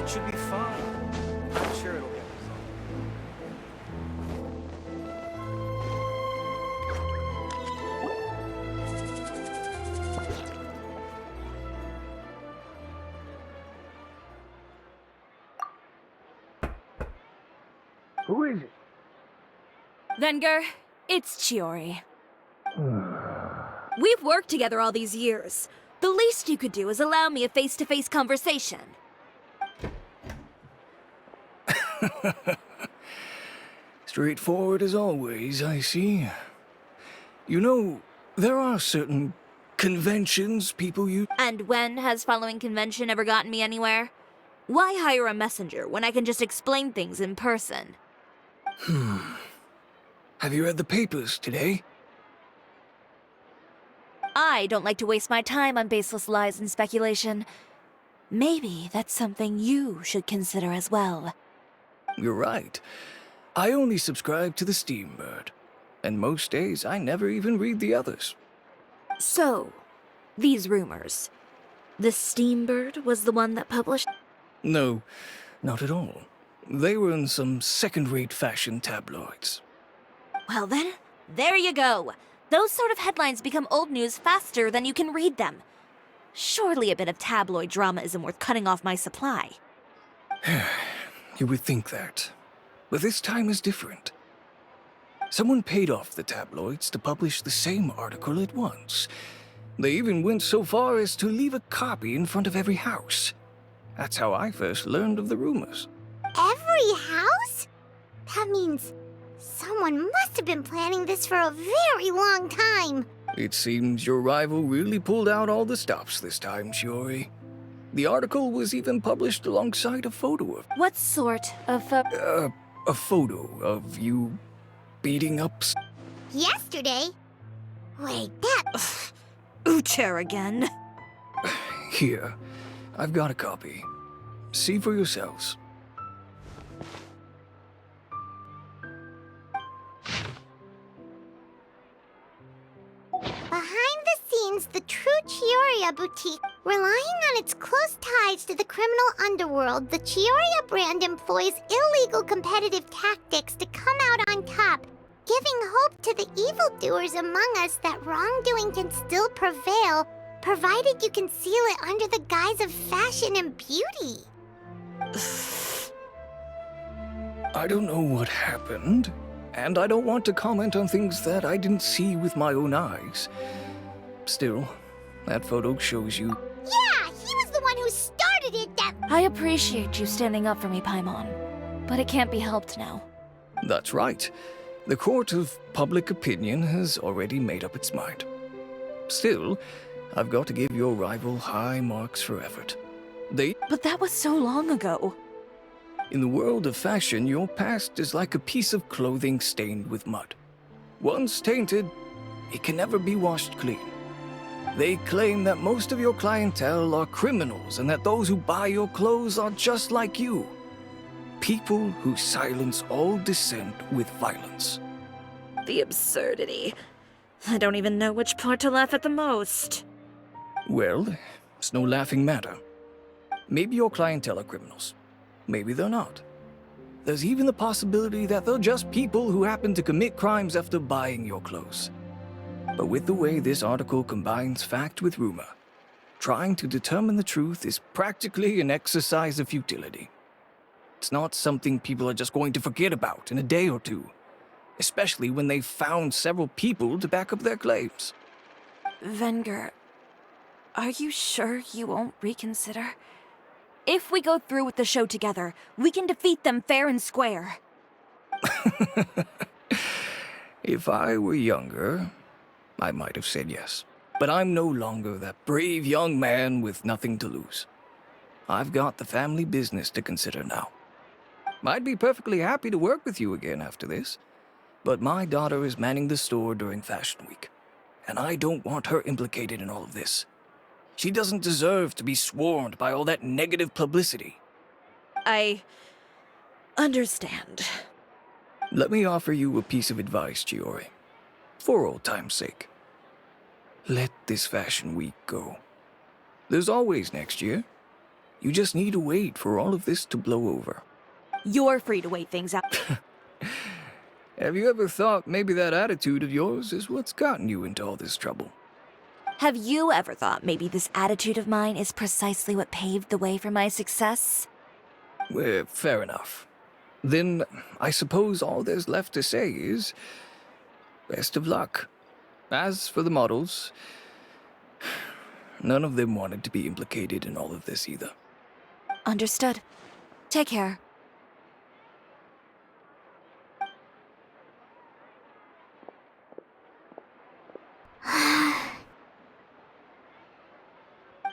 It should be fine. I'm sure it'll get resolved. Who is it? Venger, it's Chiori. We've worked together all these years. The least you could do is allow me a face-to-face conversation. Straightforward as always, I see. You know, there are certain conventions people use. And when has following convention ever gotten me anywhere? Why hire a messenger when I can just explain things in person? Have you read the papers today? I don't like to waste my time on baseless lies and speculation. Maybe that's something you should consider as well. You're right. I only subscribe to the Steambird, and most days I never even read the others. So, these rumors. The Steambird was the one that published? No, not at all. They were in some second-rate fashion tabloids. Well then, there you go. Those sort of headlines become old news faster than you can read them. Surely a bit of tabloid drama isn't worth cutting off my supply. You would think that. But this time is different. Someone paid off the tabloids to publish the same article at once. They even went so far as to leave a copy in front of every house. That's how I first learned of the rumors. Every house? That means someone must have been planning this for a very long time. It seems your rival really pulled out all the stops this time, Shiori. The article was even published alongside a photo of... What sort of a photo of you beating up... Yesterday? Wait, that... Ucher again? Here, I've got a copy. See for yourselves. Behind the scenes, the true Chioria boutique. Relying on its close ties to the criminal underworld, the Chioria brand employs illegal competitive tactics to come out on top, giving hope to the evildoers among us that wrongdoing can still prevail, provided you conceal it under the guise of fashion and beauty. I don't know what happened, and I don't want to comment on things that I didn't see with my own eyes. Still, that photo shows you... Yeah, he was the one who started it, that... I appreciate you standing up for me, Paimon. But it can't be helped now. That's right. The court of public opinion has already made up its mind. Still, I've got to give your rival high marks for effort. But that was so long ago. In the world of fashion, your past is like a piece of clothing stained with mud. Once tainted, it can never be washed clean. They claim that most of your clientele are criminals and that those who buy your clothes are just like you. People who silence all dissent with violence. The absurdity. I don't even know which part to laugh at the most. Well, it's no laughing matter. Maybe your clientele are criminals. Maybe they're not. There's even the possibility that they're just people who happen to commit crimes after buying your clothes. But with the way this article combines fact with rumor, trying to determine the truth is practically an exercise of futility. It's not something people are just going to forget about in a day or two, especially when they've found several people to back up their claims. Venger, are you sure you won't reconsider? If we go through with the show together, we can defeat them fair and square. If I were younger, I might have said yes. But I'm no longer that brave young man with nothing to lose. I've got the family business to consider now. I'd be perfectly happy to work with you again after this, but my daughter is manning the store during Fashion Week, and I don't want her implicated in all of this. She doesn't deserve to be swarmed by all that negative publicity. I understand. Let me offer you a piece of advice, Chiori. For old time's sake. Let this Fashion Week go. There's always next year. You just need to wait for all of this to blow over. You're free to wait things out. Have you ever thought maybe that attitude of yours is what's gotten you into all this trouble? Have you ever thought maybe this attitude of mine is precisely what paved the way for my success? Well, fair enough. Then I suppose all there's left to say is best of luck. As for the models, none of them wanted to be implicated in all of this either. Understood. Take care.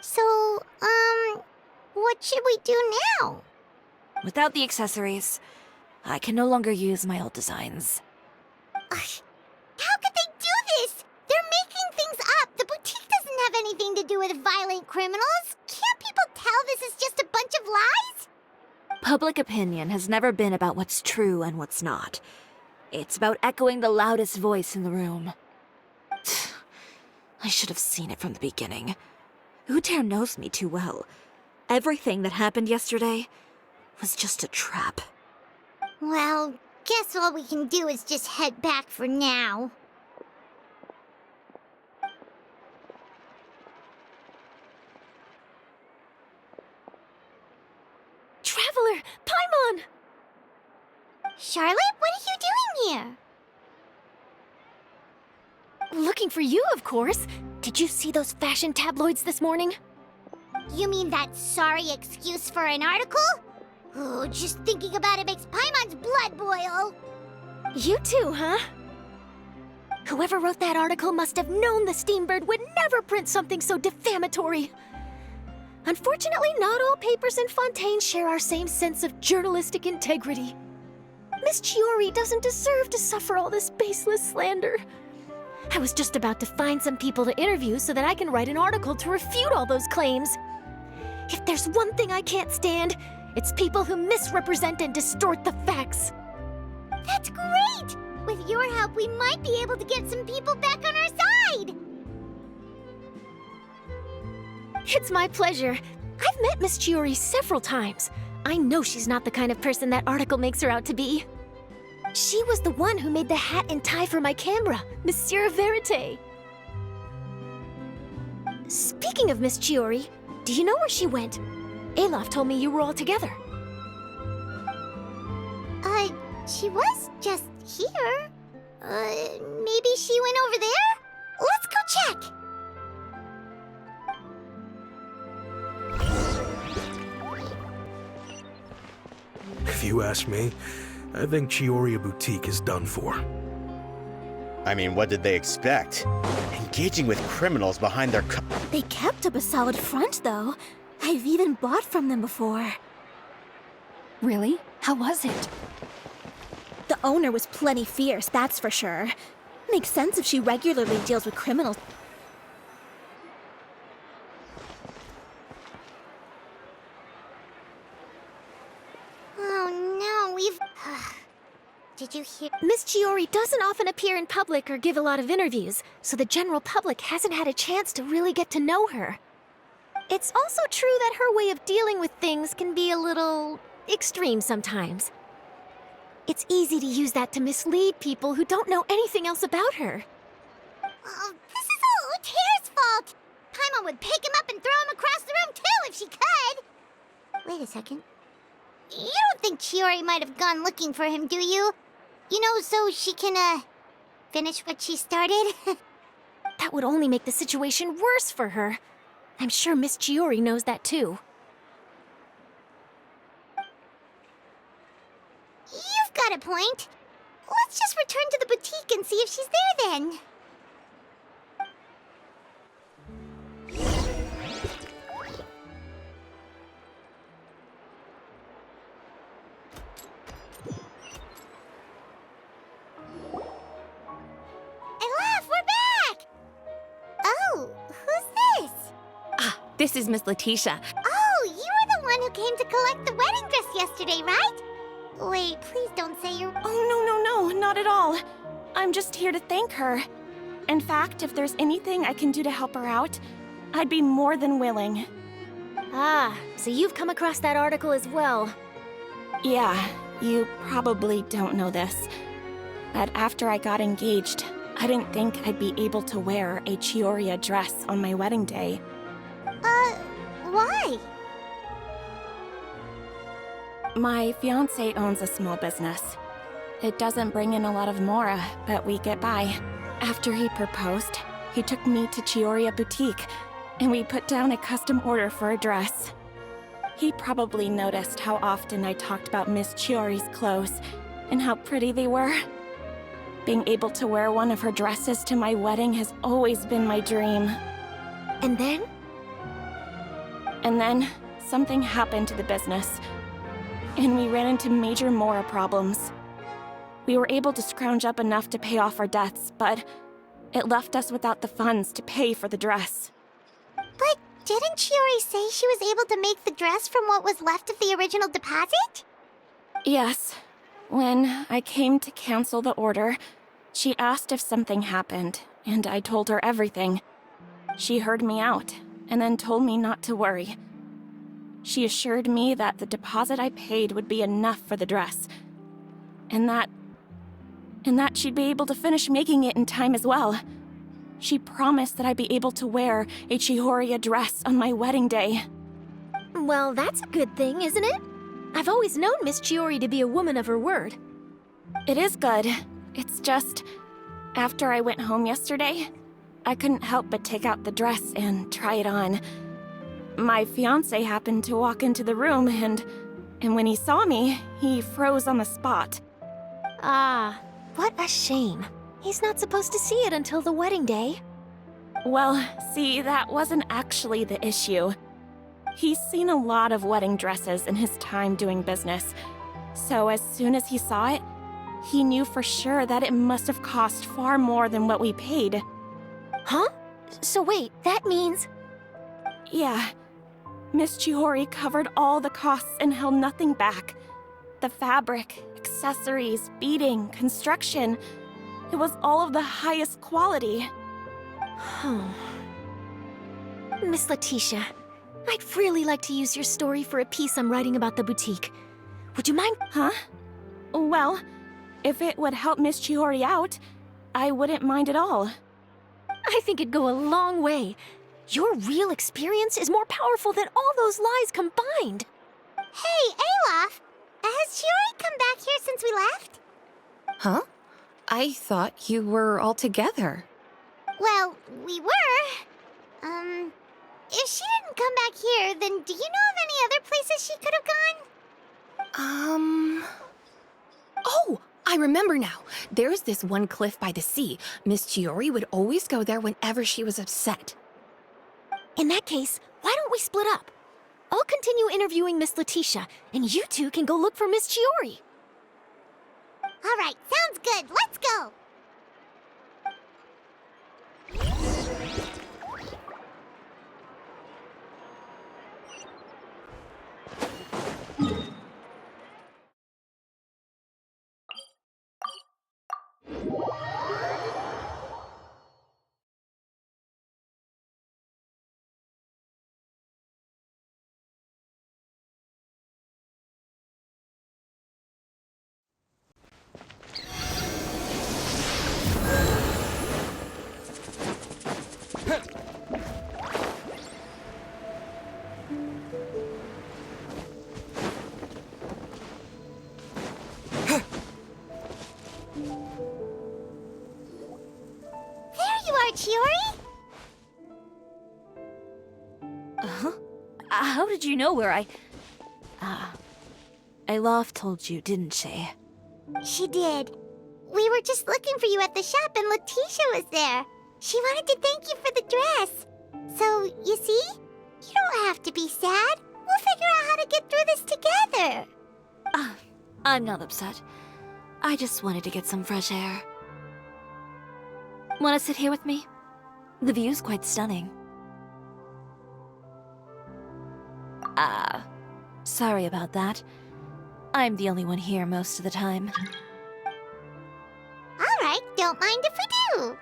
So, what should we do now? Without the accessories, I can no longer use my old designs. How could they do this? They're making things up. The boutique doesn't have anything to do with violent criminals. Can't people tell this is just a bunch of lies? Public opinion has never been about what's true and what's not. It's about echoing the loudest voice in the room. I should have seen it from the beginning. Uter knows me too well. Everything that happened yesterday was just a trap. Well, guess all we can do is just head back for now. Traveler! Paimon! Charlotte, what are you doing here? Looking for you, of course. Did you see those fashion tabloids this morning? You mean that sorry excuse for an article? Oh, just thinking about it makes Paimon's blood boil. You too, huh? Whoever wrote that article must have known the Steambird would never print something so defamatory. Unfortunately, not all papers in Fontaine share our same sense of journalistic integrity. Miss Chiori doesn't deserve to suffer all this baseless slander. I was just about to find some people to interview so that I can write an article to refute all those claims. If there's one thing I can't stand, it's people who misrepresent and distort the facts. That's great! With your help, we might be able to get some people back on our side! It's my pleasure. I've met Miss Chiori several times. I know she's not the kind of person that article makes her out to be. She was the one who made the hat and tie for my camera, Monsieur Verite. Speaking of Miss Chiori, do you know where she went? Alof told me you were all together. She was just here. Maybe she went over there? Let's go check! If you ask me, I think Chiori Boutique is done for. I mean, what did they expect? Engaging with criminals behind their They kept up a solid front, though. I've even bought from them before. Really? How was it? The owner was plenty fierce, that's for sure. Makes sense if she regularly deals with criminals. Oh no, we've... Did you hear? Miss Chiori doesn't often appear in public or give a lot of interviews, so the general public hasn't had a chance to really get to know her. It's also true that her way of dealing with things can be a little extreme sometimes. It's easy to use that to mislead people who don't know anything else about her. Oh, this is all Uter's fault! Paimon would pick him up and throw him across the room too if she could! Wait a second. You don't think Chiori might have gone looking for him, do you? You know, so she can, finish what she started? That would only make the situation worse for her. I'm sure Miss Chiori knows that too. You've got a point. Let's just return to the boutique and see if she's there then. This is Miss Letitia. Oh, you were the one who came to collect the wedding dress yesterday, right? Wait, please don't say you're... Oh, no, not at all. I'm just here to thank her. In fact, if there's anything I can do to help her out, I'd be more than willing. Ah, so you've come across that article as well. Yeah, you probably don't know this, but after I got engaged, I didn't think I'd be able to wear a Chioria dress on my wedding day. Why? My fiancé owns a small business. It doesn't bring in a lot of mora, but we get by. After he proposed, he took me to Chioria Boutique, and we put down a custom order for a dress. He probably noticed how often I talked about Miss Chiori's clothes, and how pretty they were. Being able to wear one of her dresses to my wedding has always been my dream. And then? And then, something happened to the business, and we ran into major mora problems. We were able to scrounge up enough to pay off our debts, but it left us without the funds to pay for the dress. But didn't Chiori say she was able to make the dress from what was left of the original deposit? Yes. When I came to cancel the order, she asked if something happened, and I told her everything. She heard me out, and then told me not to worry. She assured me that the deposit I paid would be enough for the dress, and that she'd be able to finish making it in time as well. She promised that I'd be able to wear a Chioria dress on my wedding day. Well, that's a good thing, isn't it? I've always known Miss Chiori to be a woman of her word. It is good. It's just, after I went home yesterday, I couldn't help but take out the dress and try it on. My fiancé happened to walk into the room, and when he saw me, he froze on the spot. Ah, what a shame. He's not supposed to see it until the wedding day. Well, see, that wasn't actually the issue. He's seen a lot of wedding dresses in his time doing business, so as soon as he saw it, he knew for sure that it must have cost far more than what we paid. Huh? So wait, that means... Yeah. Miss Chiori covered all the costs and held nothing back. The fabric, accessories, beading, construction. It was all of the highest quality. Miss Letitia, I'd really like to use your story for a piece I'm writing about the boutique. Would you mind? Huh? Well, if it would help Miss Chiori out, I wouldn't mind at all. I think it'd go a long way. Your real experience is more powerful than all those lies combined. Hey, Olaf! Has Chiori come back here since we left? Huh? I thought you were all together. Well, we were. If she didn't come back here, then do you know of any other places she could have gone? Oh, I remember now. There's this one cliff by the sea. Miss Chiori would always go there whenever she was upset. In that case, why don't we split up? I'll continue interviewing Miss Letitia, and you two can go look for Miss Chiori. All right, sounds good. Let's go. Chiori? How did you know where Olaf told you, didn't she? She did. We were just looking for you at the shop and Letitia was there. She wanted to thank you for the dress. So, you see? You don't have to be sad. We'll figure out how to get through this together. I'm not upset. I just wanted to get some fresh air. Want to sit here with me? The view's quite stunning. Sorry about that. I'm the only one here most of the time. All right, don't mind if we do.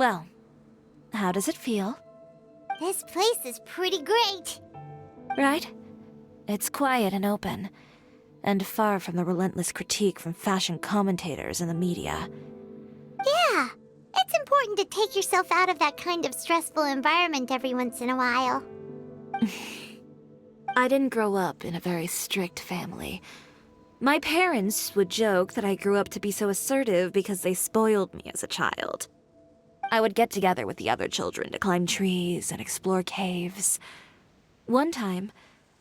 Well, how does it feel? This place is pretty great. Right? It's quiet and open, and far from the relentless critique from fashion commentators and the media. Yeah, it's important to take yourself out of that kind of stressful environment every once in a while. I didn't grow up in a very strict family. My parents would joke that I grew up to be so assertive because they spoiled me as a child. I would get together with the other children to climb trees and explore caves. One time,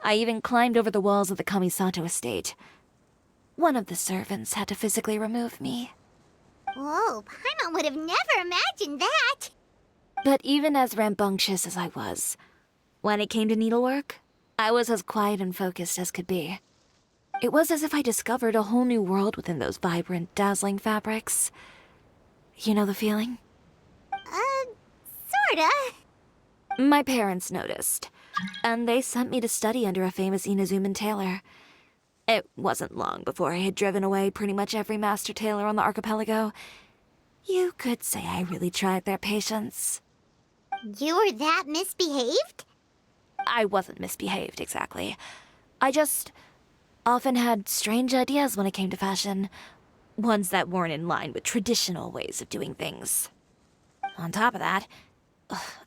I even climbed over the walls of the Kamisato estate. One of the servants had to physically remove me. Whoa, Paimon would have never imagined that! But even as rambunctious as I was, when it came to needlework, I was as quiet and focused as could be. It was as if I discovered a whole new world within those vibrant, dazzling fabrics. You know the feeling? Sorta. My parents noticed, and they sent me to study under a famous Inazuman tailor. It wasn't long before I had driven away pretty much every master tailor on the archipelago. You could say I really tried their patience. You were that misbehaved? I wasn't misbehaved, exactly. I just often had strange ideas when it came to fashion. Ones that weren't in line with traditional ways of doing things. On top of that,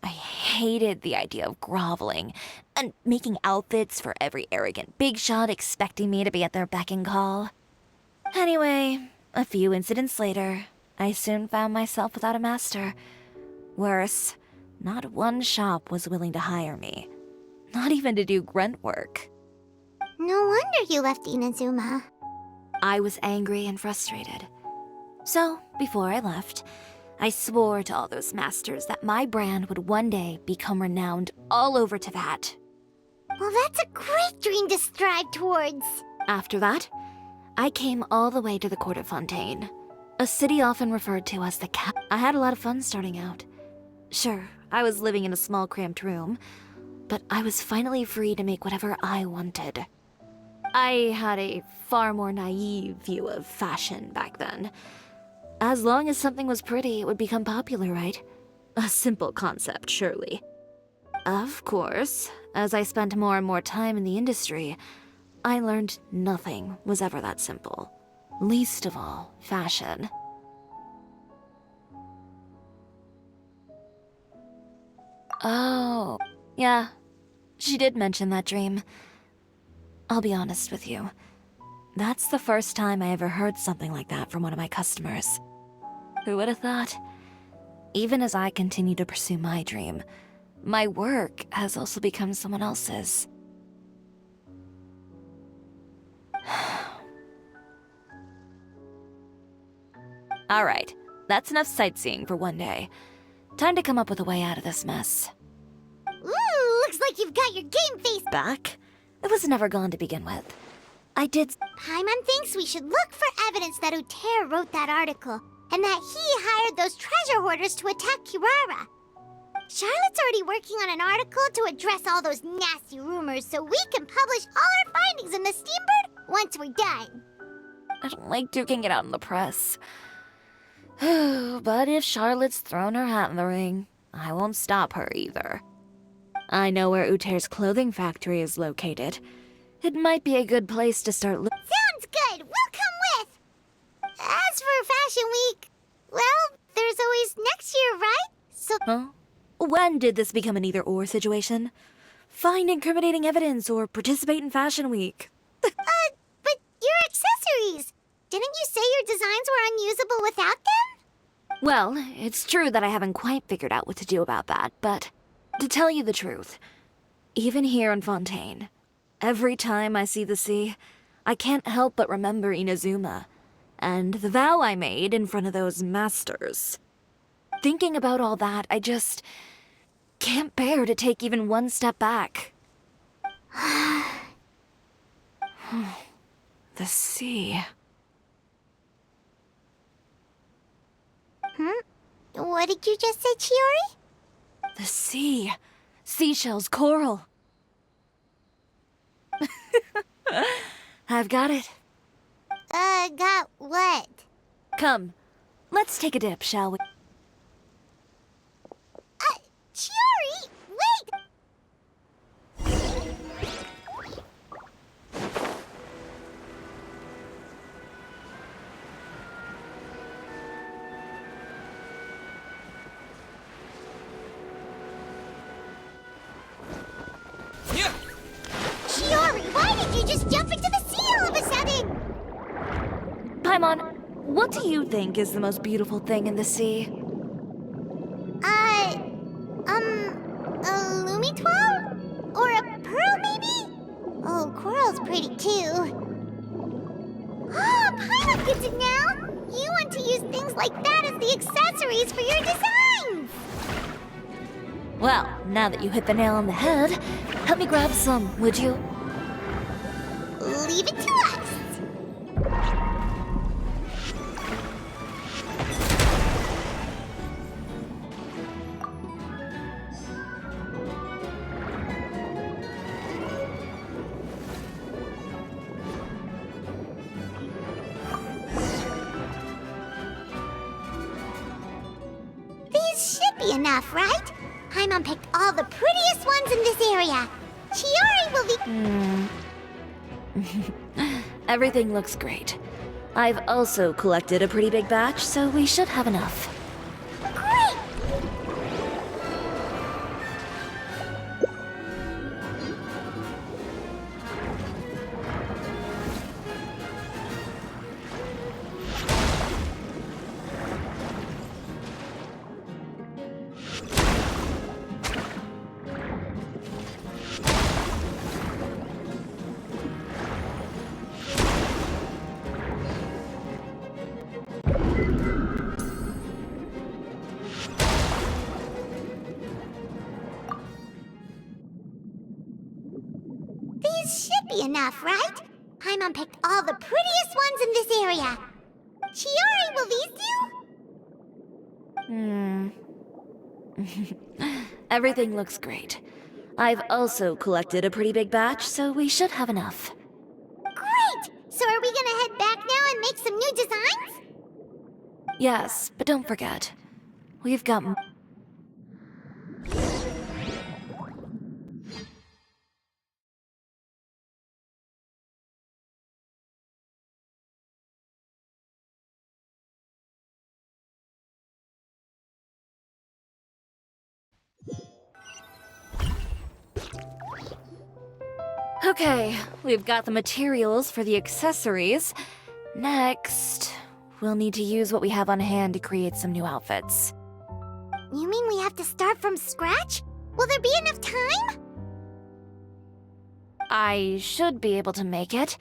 I hated the idea of groveling and making outfits for every arrogant big shot expecting me to be at their beck and call. Anyway, a few incidents later, I soon found myself without a master. Worse, not one shop was willing to hire me. Not even to do grunt work. No wonder you left Inazuma. I was angry and frustrated. So, before I left, I swore to all those masters that my brand would one day become renowned all over Teyvat. Well, that's a great dream to strive towards. After that, I came all the way to the court of Fontaine, a city often referred to as the cap. I had a lot of fun starting out. Sure, I was living in a small cramped room, but I was finally free to make whatever I wanted. I had a far more naive view of fashion back then. As long as something was pretty, it would become popular, right? A simple concept, surely. Of course, as I spent more and more time in the industry, I learned nothing was ever that simple. Least of all, fashion. Oh, yeah. She did mention that dream. I'll be honest with you. That's the first time I ever heard something like that from one of my customers. Who would have thought? Even as I continue to pursue my dream, my work has also become someone else's. Alright, that's enough sightseeing for one day. Time to come up with a way out of this mess. Ooh, looks like you've got your game face Back? It was never gone to begin with. I did. Paimon thinks we should look for evidence that Uter wrote that article, and that he hired those treasure hoarders to attack Kirara. Charlotte's already working on an article to address all those nasty rumors so we can publish all our findings in the Steambird once we're done. I don't like duking it out in the press. But if Charlotte's thrown her hat in the ring, I won't stop her either. I know where Uter's clothing factory is located. It might be a good place to start Sounds good! We'll come with! As for Fashion Week, well, there's always next year, right? So... Huh? When did this become an either-or situation? Find incriminating evidence or participate in Fashion Week. but your accessories! Didn't you say your designs were unusable without them? Well, it's true that I haven't quite figured out what to do about that, but to tell you the truth, even here in Fontaine, every time I see the sea, I can't help but remember Inazuma, and the vow I made in front of those masters. Thinking about all that, I just can't bear to take even one step back. The sea. What did you just say, Chiori? The sea. Seashells, coral. I've got it. Got what? Come, let's take a dip, shall we? did you just jump into the sea all of a sudden? Paimon, what do you think is the most beautiful thing in the sea? A Lumitwell? Or a pearl, maybe? Oh, coral's pretty too. Oh, Paimon gets it now! You want to use things like that as the accessories for your designs! Well, now that you hit the nail on the head, help me grab some, would you? Leave it to us! These should be enough, right? Paimon picked all the prettiest ones in this area. Chiori will be... Everything looks great. I've also collected a pretty big batch, so we should have enough. Great! These should be enough, right? Paimon picked all the prettiest ones in this area. Chiori, will these do? Everything looks great. I've also collected a pretty big batch, so we should have enough. Great! So are we gonna head back now and make some new designs? Yes, but don't forget, we've got... Okay, we've got the materials for the accessories. Next, we'll need to use what we have on hand to create some new outfits. You mean we have to start from scratch? Will there be enough time? I should be able to make it,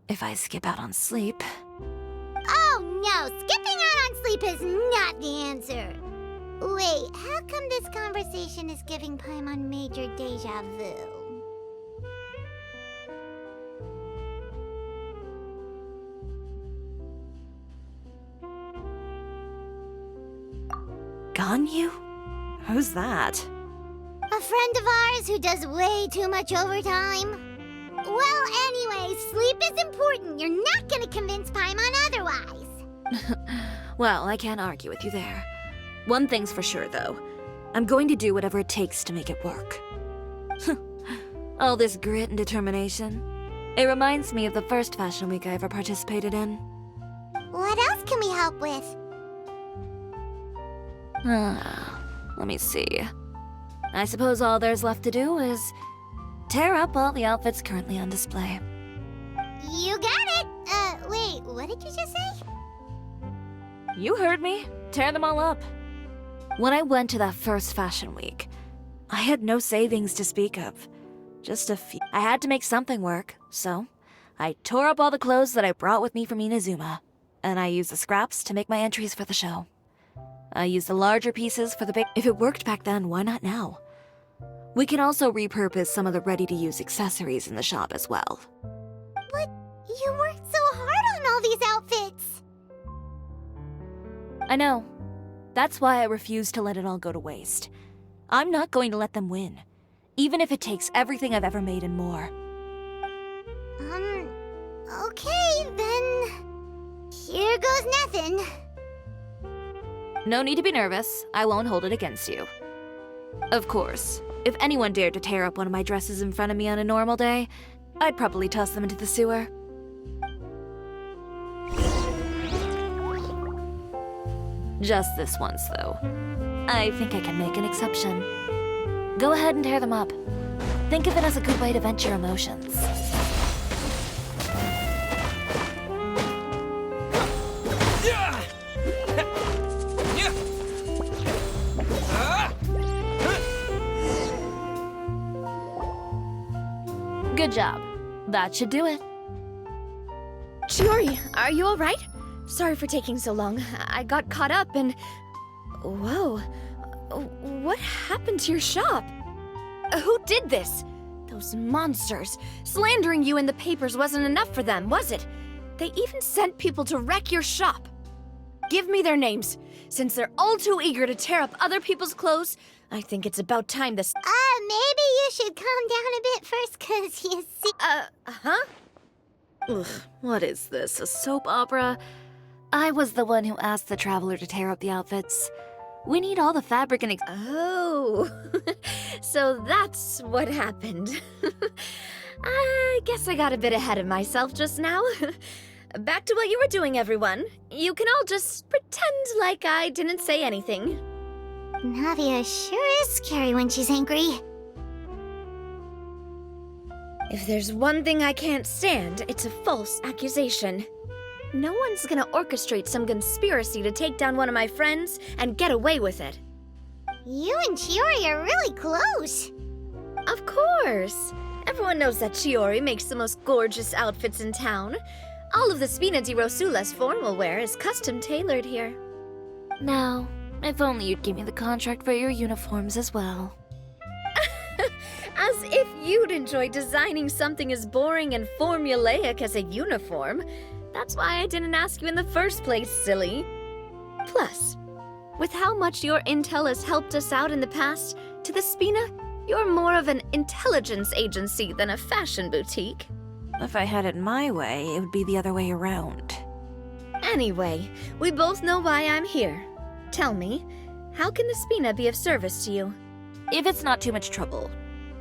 if I skip out on sleep. Oh no, skipping out on sleep is not the answer. Wait, how come this conversation is giving Paimon major deja vu? Ganyu? Who's that? A friend of ours who does way too much overtime. Well, anyway, sleep is important. You're not gonna convince Paimon otherwise. Well, I can't argue with you there. One thing's for sure, though. I'm going to do whatever it takes to make it work. All this grit and determination. It reminds me of the first fashion week I ever participated in. What else can we help with? Let me see. I suppose all there's left to do is tear up all the outfits currently on display. You got it! Wait, what did you just say? You heard me. Tear them all up. When I went to that first fashion week, I had no savings to speak of. Just a few. I had to make something work, so I tore up all the clothes that I brought with me from Inazuma, and I used the scraps to make my entries for the show. I used the larger pieces for the big... If it worked back then, why not now? We can also repurpose some of the ready-to-use accessories in the shop as well. But you worked so hard on all these outfits! I know. That's why I refuse to let it all go to waste. I'm not going to let them win, even if it takes everything I've ever made and more. Okay, then... Here goes nothing. No need to be nervous. I won't hold it against you. Of course, if anyone dared to tear up one of my dresses in front of me on a normal day, I'd probably toss them into the sewer. Just this once, though. I think I can make an exception. Go ahead and tear them up. Think of it as a good way to vent your emotions. job. That should do it. Chiori, are you alright? Sorry for taking so long. I got caught up and... Whoa. What happened to your shop? Who did this? Those monsters. Slandering you in the papers wasn't enough for them, was it? They even sent people to wreck your shop. Give me their names. Since they're all too eager to tear up other people's clothes, I think it's about time this... Maybe you should calm down a bit first, 'cause you see... Huh? Ugh, what is this, a soap opera? I was the one who asked the traveler to tear up the outfits. We need all the fabric and Oh, so that's what happened. I guess I got a bit ahead of myself just now. Back to what you were doing, everyone. You can all just pretend like I didn't say anything. Navia sure is scary when she's angry. If there's one thing I can't stand, it's a false accusation. No one's gonna orchestrate some conspiracy to take down one of my friends and get away with it. You and Chiori are really close. Of course! Everyone knows that Chiori makes the most gorgeous outfits in town. All of the Spina di Rosula's formal wear is custom tailored here. Now, if only you'd give me the contract for your uniforms as well. As if you'd enjoy designing something as boring and formulaic as a uniform. That's why I didn't ask you in the first place, silly. Plus, with how much your intel has helped us out in the past, to the Spina, you're more of an intelligence agency than a fashion boutique. If I had it my way, it would be the other way around. Anyway, we both know why I'm here. Tell me, how can the Spina be of service to you? If it's not too much trouble,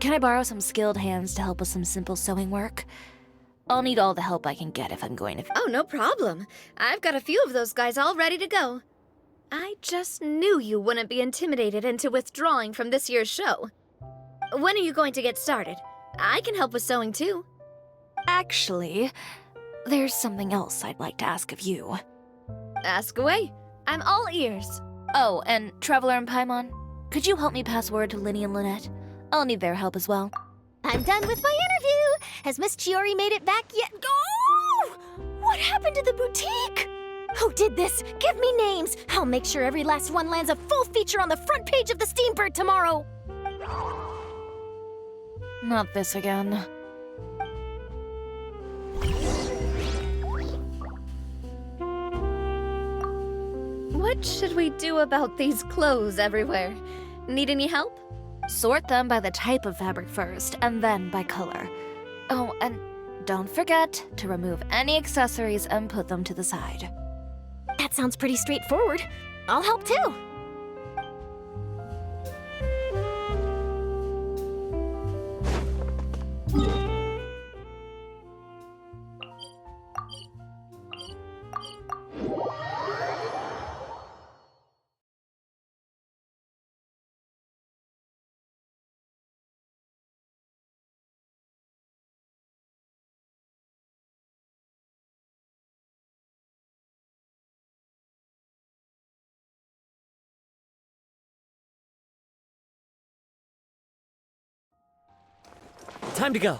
can I borrow some skilled hands to help with some simple sewing work? I'll need all the help I can get if I'm going to... Oh, no problem. I've got a few of those guys all ready to go. I just knew you wouldn't be intimidated into withdrawing from this year's show. When are you going to get started? I can help with sewing too. Actually, there's something else I'd like to ask of you. Ask away. I'm all ears. Oh, and Traveler and Paimon, could you help me pass word to Linny and Lynette? I'll need their help as well. I'm done with my interview. Has Miss Chiori made it back yet? Oh! What happened to the boutique? Who did this? Give me names. I'll make sure every last one lands a full feature on the front page of the Steambird tomorrow. Not this again. What should we do about these clothes everywhere? Need any help? Sort them by the type of fabric first, and then by color. Oh, and don't forget to remove any accessories and put them to the side. That sounds pretty straightforward. I'll help too. Time to go.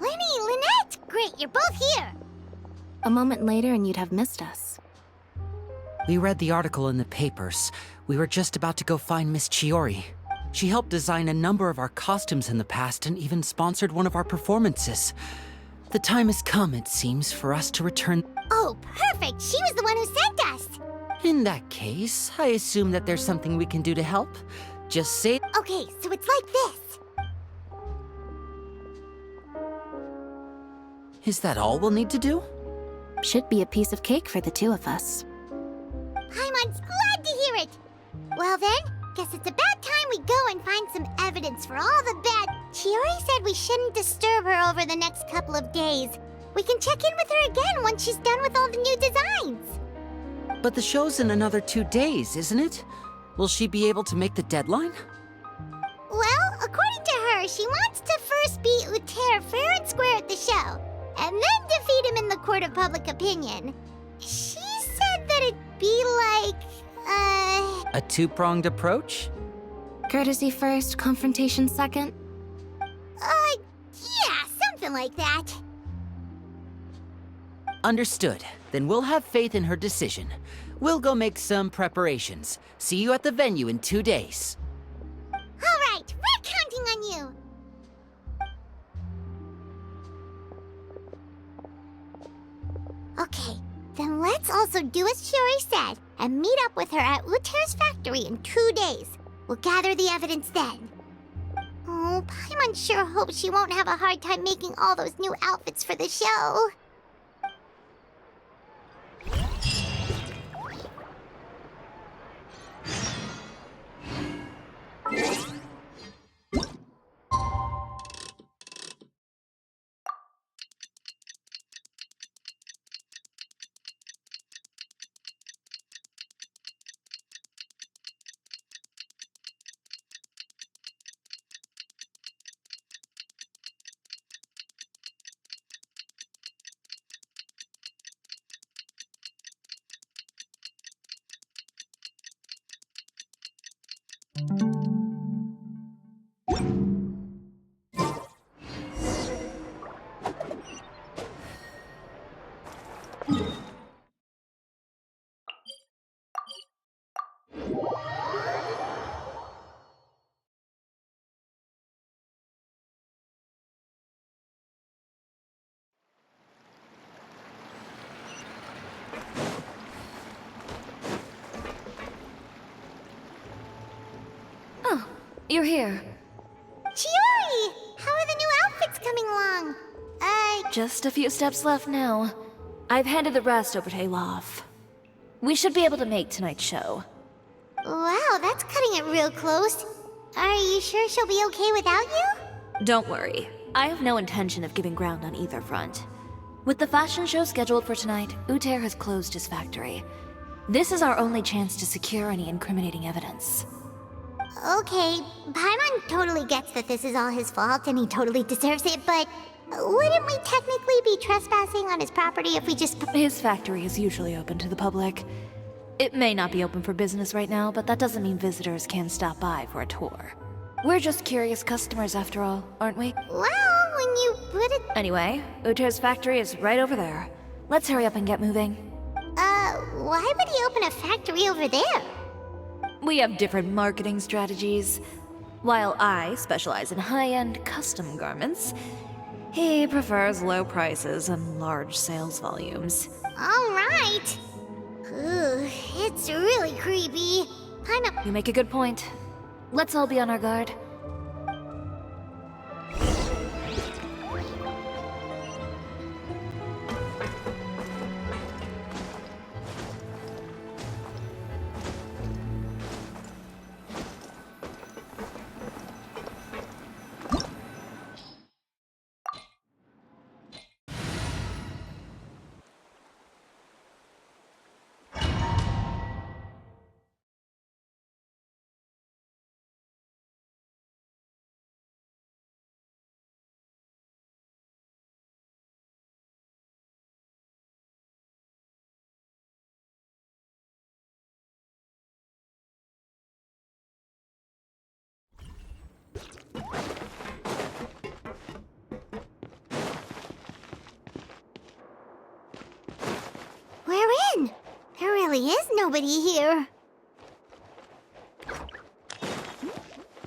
Linny, Lynette! Great, you're both here! A moment later and you'd have missed us. We read the article in the papers. We were just about to go find Miss Chiori. She helped design a number of our costumes in the past and even sponsored one of our performances. The time has come, it seems, for us to return. Oh, perfect! She was the one who sent us! In that case, I assume that there's something we can do to help. Just say... Okay, so it's like this. Is that all we'll need to do? Should be a piece of cake for the two of us. Paimon's glad to hear it! Well then, guess it's about time we go and find some evidence for all the bad... Chiori said we shouldn't disturb her over the next couple of days. We can check in with her again once she's done with all the new designs. But the show's in another 2 days, isn't it? Will she be able to make the deadline? Well, according to her, she wants to first beat Uter fair and square at the show. and then defeat him in the court of public opinion. She said that it'd be like, A two-pronged approach? Courtesy first, confrontation second? yeah, something like that. Understood. Then we'll have faith in her decision. We'll go make some preparations. See you at the venue in 2 days. All right, we're counting on you. Okay, then let's also do as Shiori said and meet up with her at Uter's factory in 2 days. We'll gather the evidence then. Oh, Paimon sure hopes she won't have a hard time making all those new outfits for the show. You're here. Chiori! How are the new outfits coming along? Just a few steps left now. I've handed the rest over to Olaf. We should be able to make tonight's show. Wow, that's cutting it real close. Are you sure she'll be okay without you? Don't worry. I have no intention of giving ground on either front. With the fashion show scheduled for tonight, Uter has closed his factory. This is our only chance to secure any incriminating evidence. Okay, Paimon totally gets that this is all his fault and he totally deserves it, but wouldn't we technically be trespassing on his property if we just... His factory is usually open to the public. It may not be open for business right now, but that doesn't mean visitors can stop by for a tour. We're just curious customers after all, aren't we? Well, when you put it... Anyway, Uter's factory is right over there. Let's hurry up and get moving. Why would he open a factory over there? We have different marketing strategies. While I specialize in high-end custom garments, he prefers low prices and large sales volumes. All right. Ugh, it's really creepy. You make a good point. Let's all be on our guard. We're in. There really is nobody here.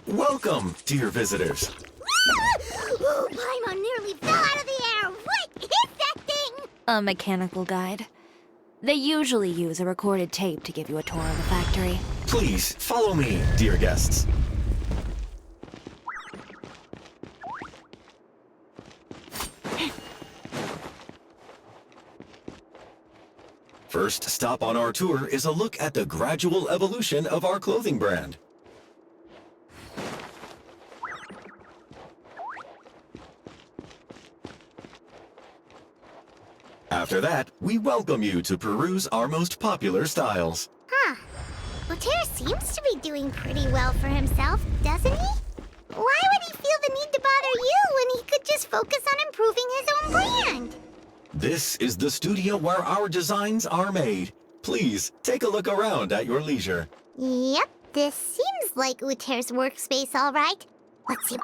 Welcome, dear visitors. Oh, Paimon nearly fell out of the air. What is that thing? A mechanical guide. They usually use a recorded tape to give you a tour of the factory. Please, follow me, dear guests. First stop on our tour is a look at the gradual evolution of our clothing brand. After that, we welcome you to peruse our most popular styles. Huh. Uter seems to be doing pretty well for himself, doesn't he? Why would he feel the need to bother you when he could just focus on improving his own brand? This is the studio where our designs are made. Please, take a look around at your leisure. Yep, this seems like Uter's workspace, all right. Let's see.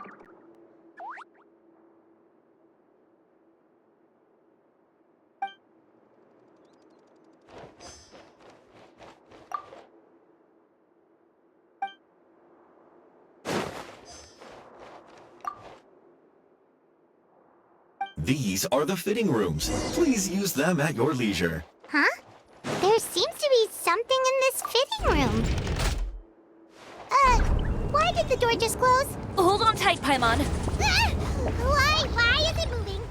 These are the fitting rooms. Please use them at your leisure. Huh? There seems to be something in this fitting room. Why did the door just close? Hold on tight, Paimon. Why is it moving?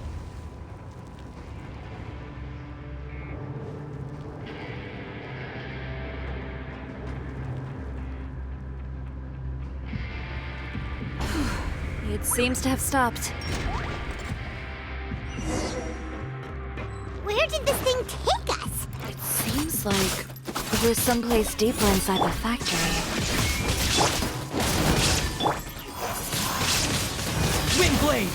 It seems to have stopped. Where did this thing take us? It seems like we're someplace deeper inside the factory. Windblade!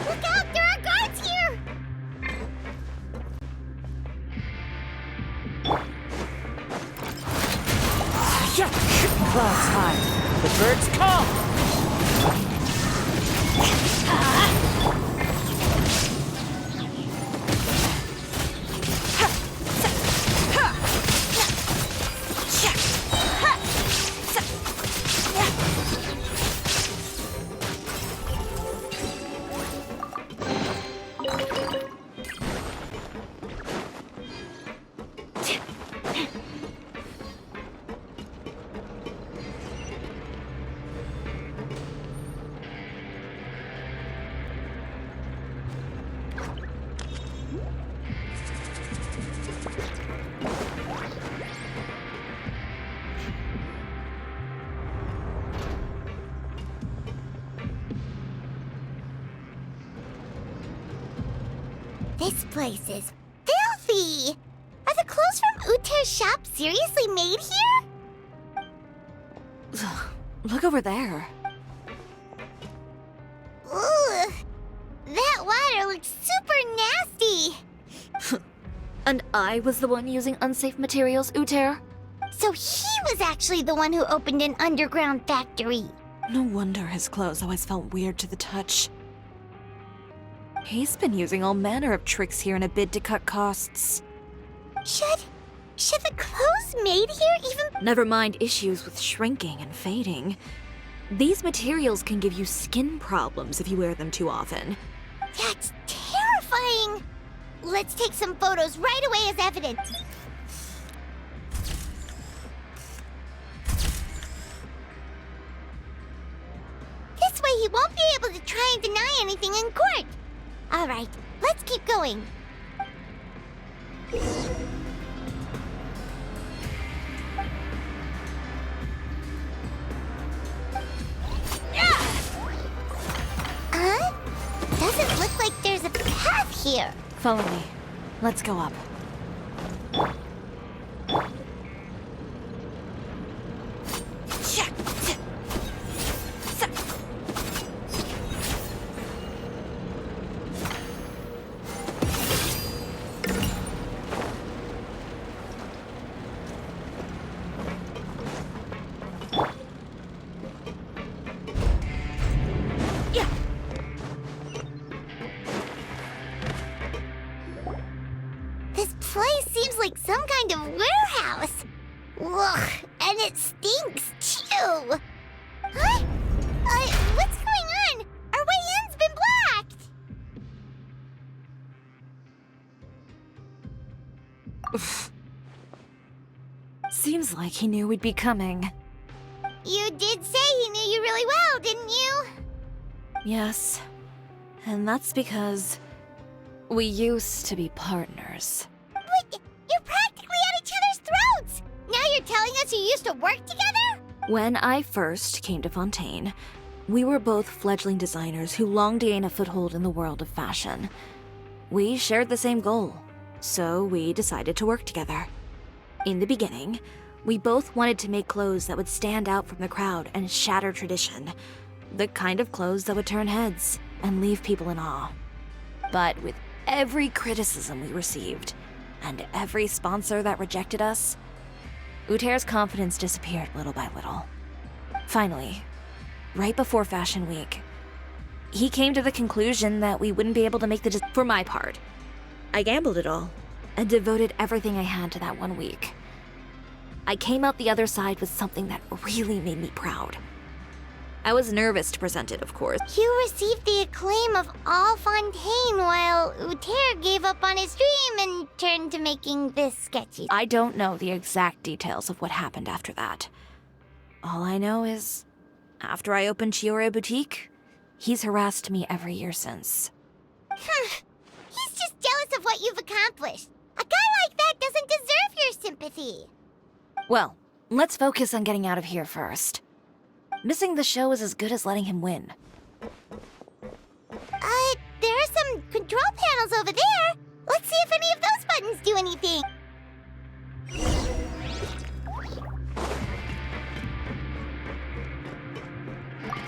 Look out! There are guards here! Clouds high. The birds come! This place is filthy! Are the clothes from Uter's shop seriously made here? Look over there. Ugh! That water looks super nasty! And I was the one using unsafe materials, Uter? So he was actually the one who opened an underground factory. No wonder his clothes always felt weird to the touch. He's been using all manner of tricks here in a bid to cut costs. Should the clothes made here even... Never mind issues with shrinking and fading. These materials can give you skin problems if you wear them too often. That's terrifying! Let's take some photos right away as evidence. This way he won't be able to try and deny anything in court. All right, let's keep going. Doesn't look like there's a path here. Follow me. Let's go up. This place seems like some kind of warehouse. Ugh, and it stinks too. Huh? What's going on? Our way in's been blocked. Seems like he knew we'd be coming. You did say he knew you really well, didn't you? Yes. And that's because we used to be partners. But you're practically because you used to work together? When I first came to Fontaine, we were both fledgling designers who longed to gain a foothold in the world of fashion. We shared the same goal, so we decided to work together. In the beginning, we both wanted to make clothes that would stand out from the crowd and shatter tradition. The kind of clothes that would turn heads and leave people in awe. But with every criticism we received, and every sponsor that rejected us, Uter's confidence disappeared little by little. Finally, right before Fashion Week, he came to the conclusion that we wouldn't be able to make the for my part. I gambled it all, and devoted everything I had to that 1 week. I came out the other side with something that really made me proud. I was nervous to present it, of course. You received the acclaim of all Fontaine while Uter gave up on his dream and turned to making this sketchy. I don't know the exact details of what happened after that. All I know is, after I opened Chioria Boutique, he's harassed me every year since. He's just jealous of what you've accomplished. A guy like that doesn't deserve your sympathy. Well, let's focus on getting out of here first. Missing the show is as good as letting him win. There are some control panels over there. Let's see if any of those buttons do anything.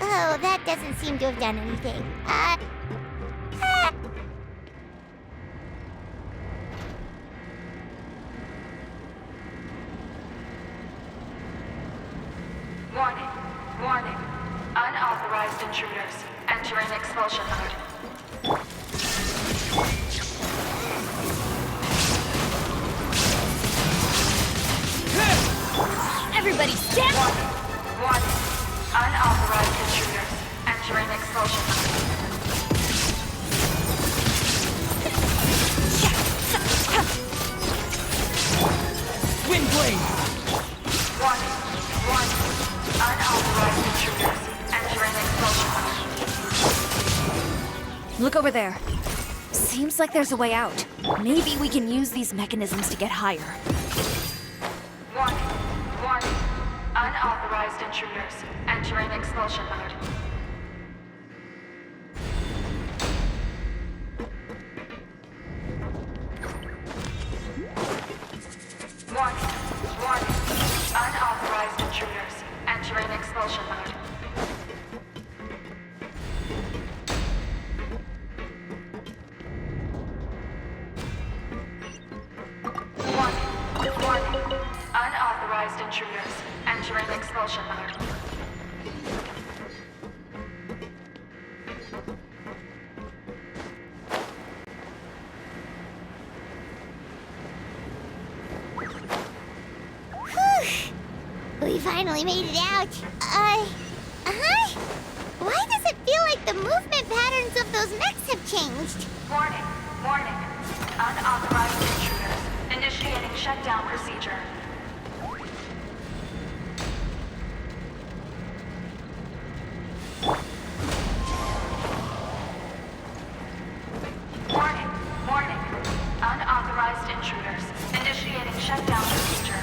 Oh, that doesn't seem to have done anything. Warning. Warning. Unauthorized intruders entering expulsion mode. Everybody stand! Warning. Warning. Unauthorized intruders entering expulsion mode. Windblade! Warning. Warning. Unauthorized intruders entering expulsion mode. Look over there. Seems like there's a way out. Maybe we can use these mechanisms to get higher. Warning. Warning. Unauthorized intruders entering expulsion mode. Warning. Warning. Unauthorized intruders entering expulsion mode. Warning. Warning. Unauthorized intruders entering expulsion mode. We finally made it out. Why does it feel like the movement patterns of those mechs have changed? Warning. Warning. Unauthorized intruders initiating shutdown procedure. Warning. Warning. Unauthorized intruders initiating shutdown procedure.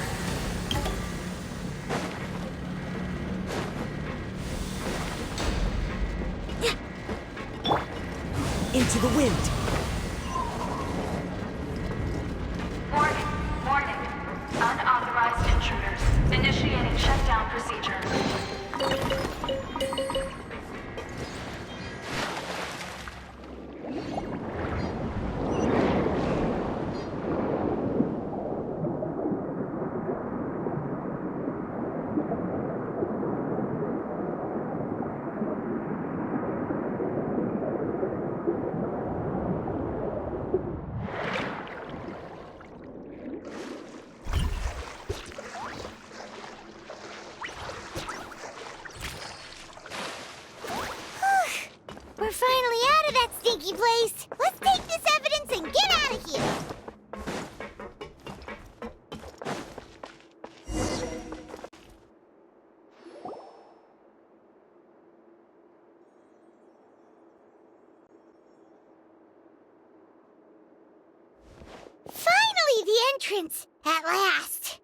Into the wind. Warning. Warning. Unauthorized intruders initiating shutdown procedure. We're finally out of that stinky place. Let's take this evidence and get out of here. Finally, the entrance! At last!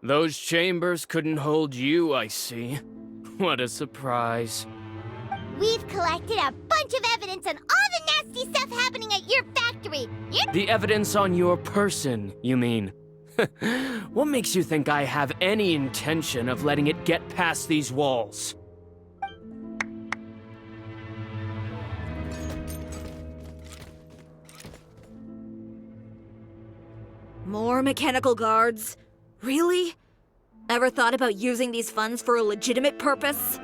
Those chambers couldn't hold you, I see. What a surprise. We've collected a bunch of evidence on all the nasty stuff happening at your factory. The evidence on your person, you mean? What makes you think I have any intention of letting it get past these walls? More mechanical guards? Really? Ever thought about using these funds for a legitimate purpose?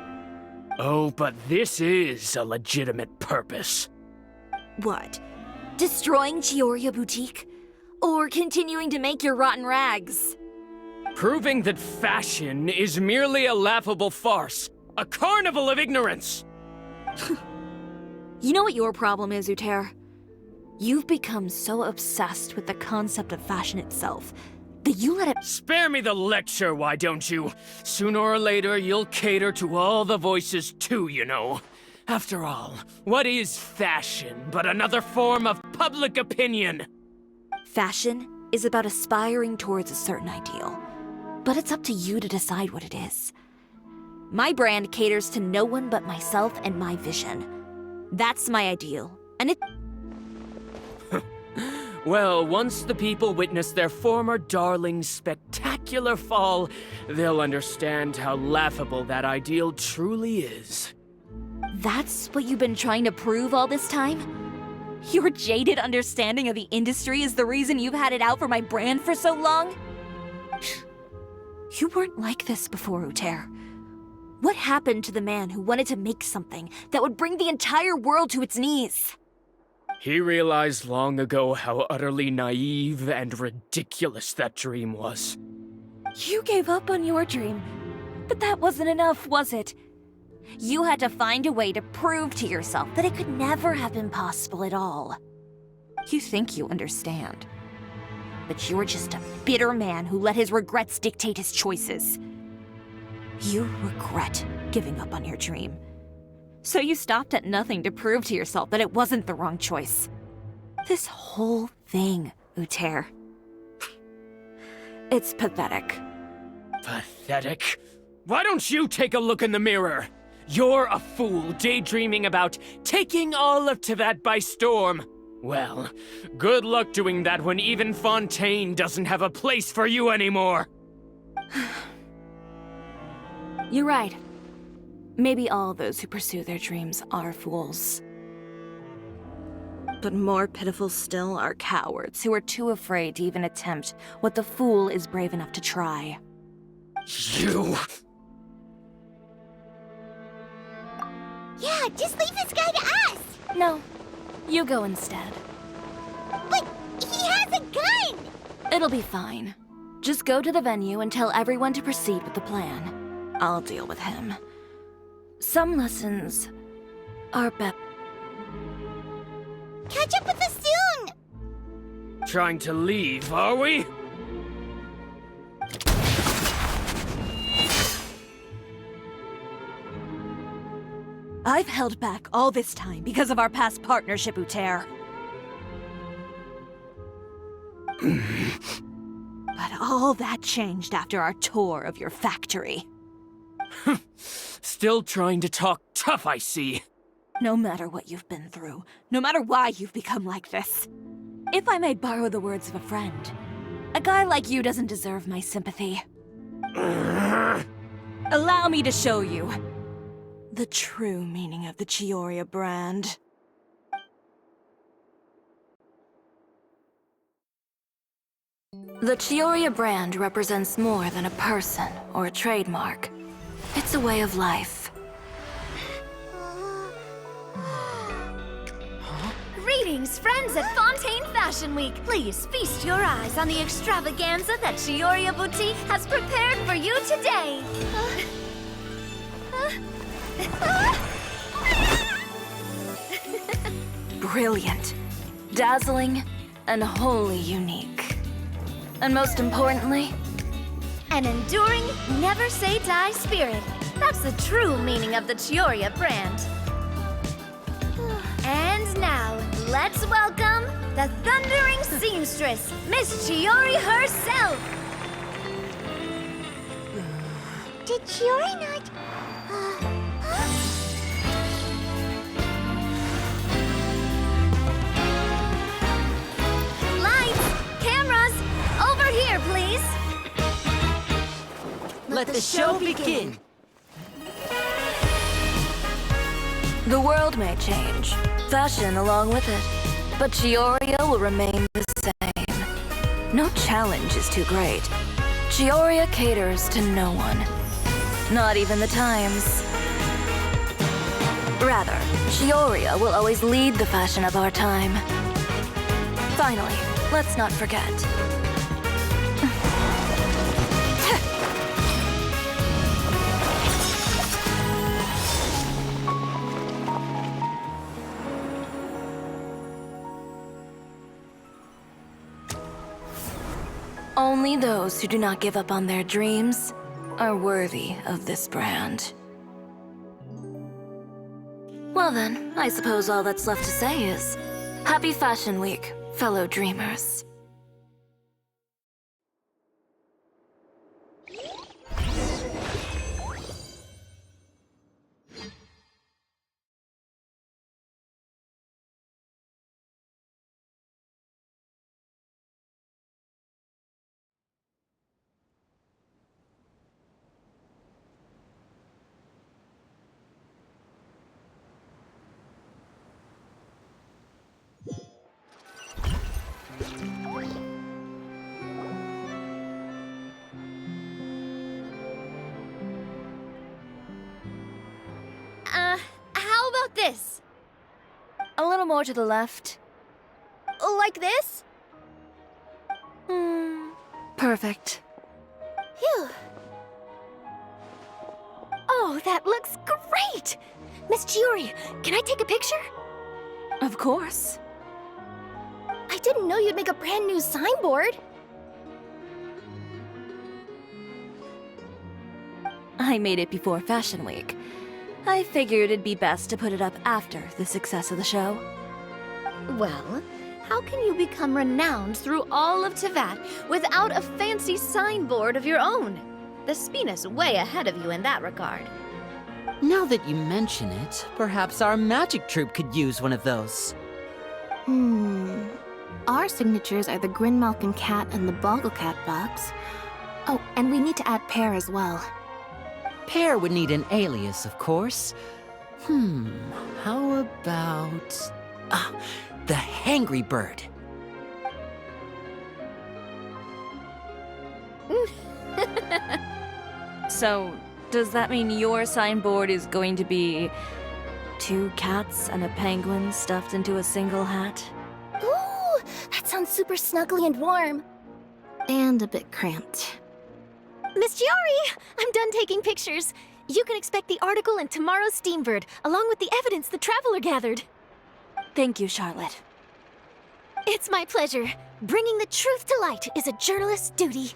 Oh, but this is a legitimate purpose. What? Destroying Chioria Boutique? Or continuing to make your rotten rags? Proving that fashion is merely a laughable farce. A carnival of ignorance! You know what your problem is, Uter? You've become so obsessed with the concept of fashion itself that you let it— Spare me the lecture, why don't you? Sooner or later, you'll cater to all the voices too, you know. After all, what is fashion but another form of public opinion? Fashion is about aspiring towards a certain ideal, but it's up to you to decide what it is. My brand caters to no one but myself and my vision. That's my ideal, and it— Well, once the people witness their former darling's spectacular fall, they'll understand how laughable that ideal truly is. That's what you've been trying to prove all this time? Your jaded understanding of the industry is the reason you've had it out for my brand for so long? You weren't like this before, Uter. What happened to the man who wanted to make something that would bring the entire world to its knees? He realized long ago how utterly naive and ridiculous that dream was. You gave up on your dream, but that wasn't enough, was it? You had to find a way to prove to yourself that it could never have been possible at all. You think you understand, but you're just a bitter man who let his regrets dictate his choices. You regret giving up on your dream. So you stopped at nothing to prove to yourself that it wasn't the wrong choice. This whole thing, Uter. It's pathetic. Pathetic? Why don't you take a look in the mirror? You're a fool daydreaming about taking all of Teyvat by storm. Well, good luck doing that when even Fontaine doesn't have a place for you anymore. You're right. Maybe all those who pursue their dreams are fools. But more pitiful still are cowards who are too afraid to even attempt what the fool is brave enough to try. You... Yeah, just leave this guy to us! No, you go instead. But he has a gun! It'll be fine. Just go to the venue and tell everyone to proceed with the plan. I'll deal with him. Some lessons are better. Catch up with us soon! Trying to leave, are we? I've held back all this time because of our past partnership, Uter. But all that changed after our tour of your factory. Still trying to talk tough, I see. No matter what you've been through, no matter why you've become like this. If I may borrow the words of a friend, a guy like you doesn't deserve my sympathy. Allow me to show you the true meaning of the Chioria brand. The Chioria brand represents more than a person or a trademark. It's a way of life. Greetings, friends at Fontaine Fashion Week. Please feast your eyes on the extravaganza that Chioria Boutique has prepared for you today. Brilliant, dazzling, and wholly unique. And most importantly, an enduring, never-say-die spirit. That's the true meaning of the Chioria brand. And now, let's welcome the thundering seamstress, Miss Chiori herself! Did Chiori not... Lights! Cameras! Over here, please! Let the show begin. The world may change, fashion along with it, but Chioria will remain the same. No challenge is too great. Chioria caters to no one. Not even the times. Rather, Chioria will always lead the fashion of our time. Finally, let's not forget. Only those who do not give up on their dreams are worthy of this brand. Well then, I suppose all that's left to say is, Happy Fashion Week, fellow dreamers. How about this? A little more to the left. Like this? Perfect. Phew. Oh, that looks great! Miss Chiori, can I take a picture? Of course. I didn't know you'd make a brand new signboard. I made it before Fashion Week. I figured it'd be best to put it up after the success of the show. Well, how can you become renowned through all of Tevat without a fancy signboard of your own? The Spina's way ahead of you in that regard. Now that you mention it, perhaps our magic troupe could use one of those. Our signatures are the Grinmalkin Cat and the Bogglecat box. Oh, and we need to add Pear as well. Pear would need an alias, of course. How about... the Hangry Bird. So, does that mean your signboard is going to be 2 cats and a penguin stuffed into a single hat? Ooh, that sounds super snuggly and warm. And a bit cramped. Miss Chiori, I'm done taking pictures. You can expect the article in tomorrow's Steambird, along with the evidence the Traveler gathered. Thank you, Charlotte. It's my pleasure. Bringing the truth to light is a journalist's duty.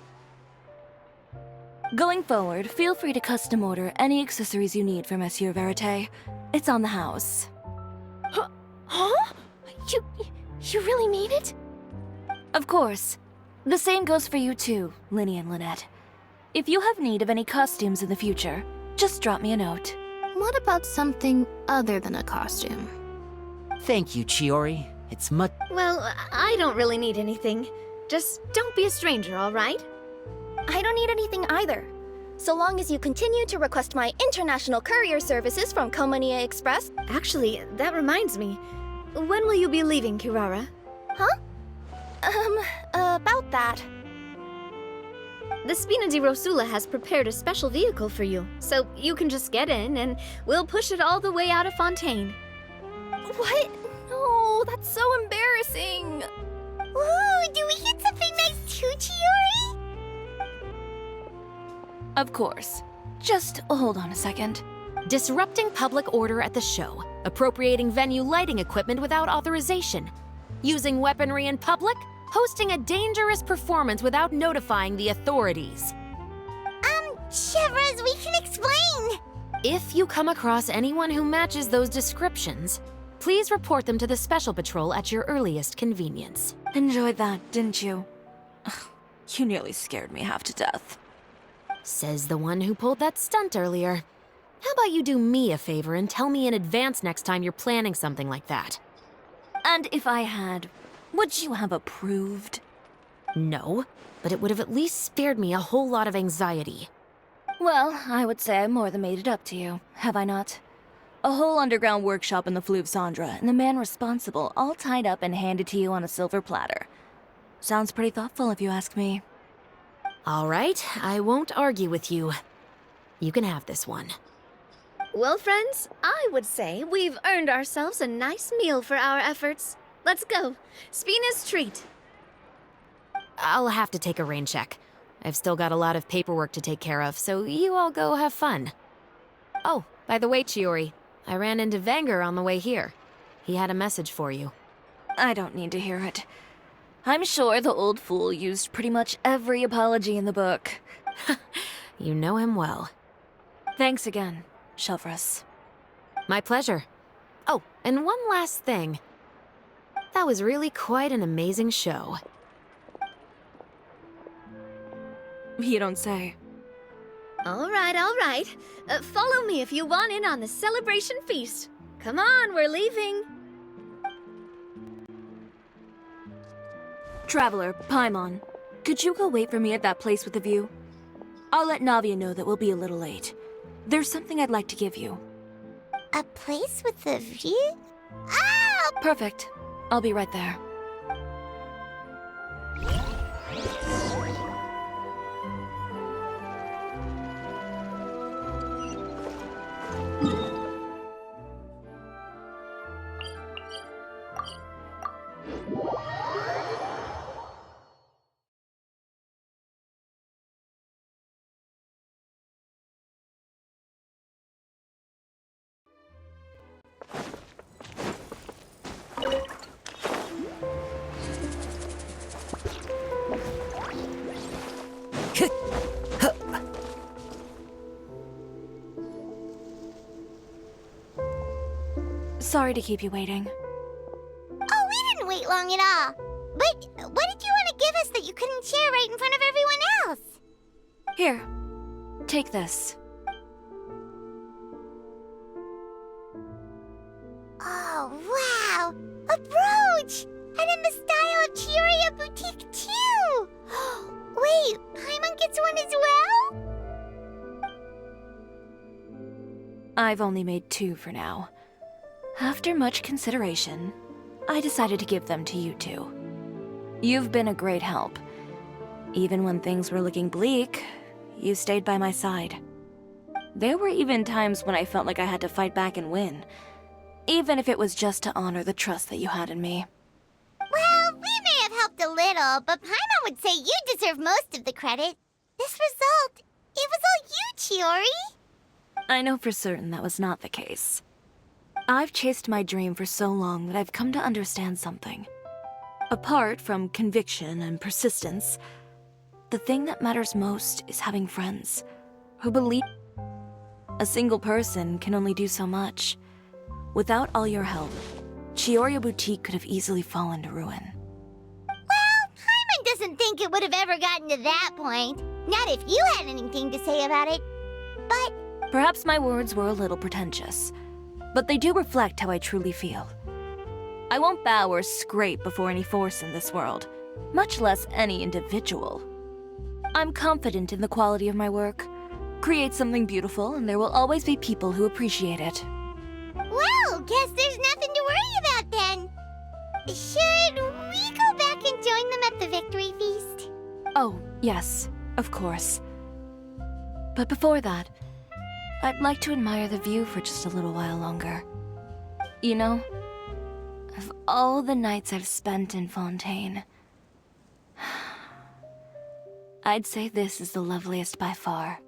Going forward, feel free to custom order any accessories you need for Monsieur Verite. It's on the house. Huh? You really mean it? Of course. The same goes for you too, Linny and Lynette. If you have need of any costumes in the future, just drop me a note. What about something other than a costume? Thank you, Chiori. It's much... Well, I don't really need anything. Just don't be a stranger, all right? I don't need anything either. So long as you continue to request my international courier services from Komania Express. Actually, that reminds me. When will you be leaving, Kirara? Huh? About that. The Spina di Rosula has prepared a special vehicle for you, so you can just get in and we'll push it all the way out of Fontaine. What? No, that's so embarrassing. Ooh, do we get something nice too, Chiori? Of course. Just hold on a second. Disrupting public order at the show. Appropriating venue lighting equipment without authorization. Using weaponry in public. Hosting a dangerous performance without notifying the authorities. Shivers, we can explain! If you come across anyone who matches those descriptions, please report them to the Special Patrol at your earliest convenience. Enjoyed that, didn't you? You nearly scared me half to death. Says the one who pulled that stunt earlier. How about you do me a favor and tell me in advance next time you're planning something like that? And if I had, would you have approved? No, but it would have at least spared me a whole lot of anxiety. Well, I would say I more than made it up to you, have I not? A whole underground workshop in the Fleuve Cendra, and the man responsible all tied up and handed to you on a silver platter. Sounds pretty thoughtful if you ask me. All right, I won't argue with you. You can have this one. Well, friends, I would say we've earned ourselves a nice meal for our efforts. Let's go. Spina's treat. I'll have to take a rain check. I've still got a lot of paperwork to take care of, so you all go have fun. Oh, by the way, Chiori, I ran into Vanger on the way here. He had a message for you. I don't need to hear it. I'm sure the old fool used pretty much every apology in the book. You know him well. Thanks again, Shelvrus. My pleasure. Oh, and one last thing. That was really quite an amazing show. You don't say. All right, all right. Follow me if you want in on the celebration feast. Come on, we're leaving. Traveler, Paimon, could you go wait for me at that place with the view? I'll let Navia know that we'll be a little late. There's something I'd like to give you. A place with a view? Oh! Perfect. I'll be right there. Sorry to keep you waiting. Oh, we didn't wait long at all. But what did you want to give us that you couldn't share right in front of everyone else? Here, take this. Oh, wow! A brooch! And in the style of Chioria Boutique, too! Wait, Paimon gets one as well? I've only made 2 for now. After much consideration, I decided to give them to you two. You've been a great help. Even when things were looking bleak, you stayed by my side. There were even times when I felt like I had to fight back and win, even if it was just to honor the trust that you had in me. Well, we may have helped a little, but Paimon would say you deserve most of the credit. This result, it was all you, Chiori. I know for certain that was not the case. I've chased my dream for so long that I've come to understand something. Apart from conviction and persistence, the thing that matters most is having friends who believe. A single person can only do so much. Without all your help, Chioria Boutique could have easily fallen to ruin. Well, Paimon doesn't think it would have ever gotten to that point. Not if you had anything to say about it. But perhaps my words were a little pretentious, but they do reflect how I truly feel. I won't bow or scrape before any force in this world, much less any individual. I'm confident in the quality of my work. Create something beautiful, and there will always be people who appreciate it. well, guess there's nothing to worry about then. Should we go back and join them at the victory feast? Oh, yes, of course. But before that, I'd like to admire the view for just a little while longer. You know, of all the nights I've spent in Fontaine, I'd say this is the loveliest by far.